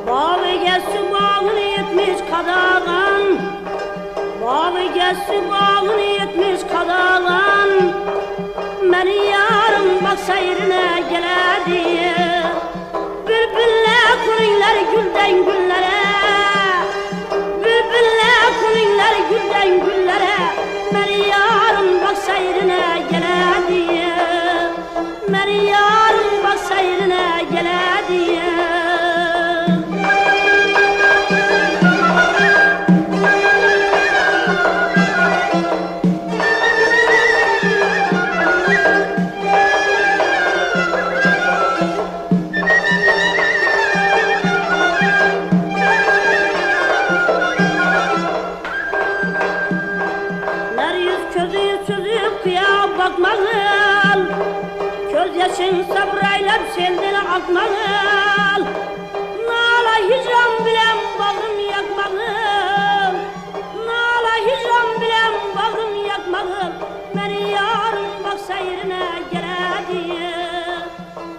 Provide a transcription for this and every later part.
Bağı gelsin bağını yetmiş kadağan, bağı gelsin bağını yetmiş kadağan. Beni yarım bak seyrine geledi. Bülbüller kuringler gülden güllere, bülbüller kuringler gülden güllere. Beni yarım bak seyrine geledi. Beni yarım bak seyrine geledi. Bakmalım, göz yaşın sabrayla senden akmalım. Nala hicran bilen bağrım yakmalım, nala hicran bilen bağrım yakmalım. Beni yarım bak seyrine geledi,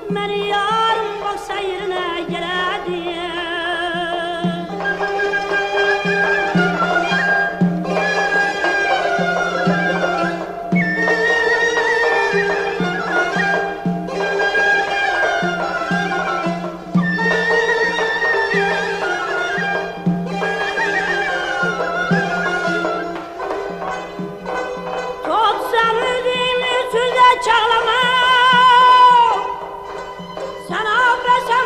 beni yarım bak seyrine geledi. Çağlama, sana besem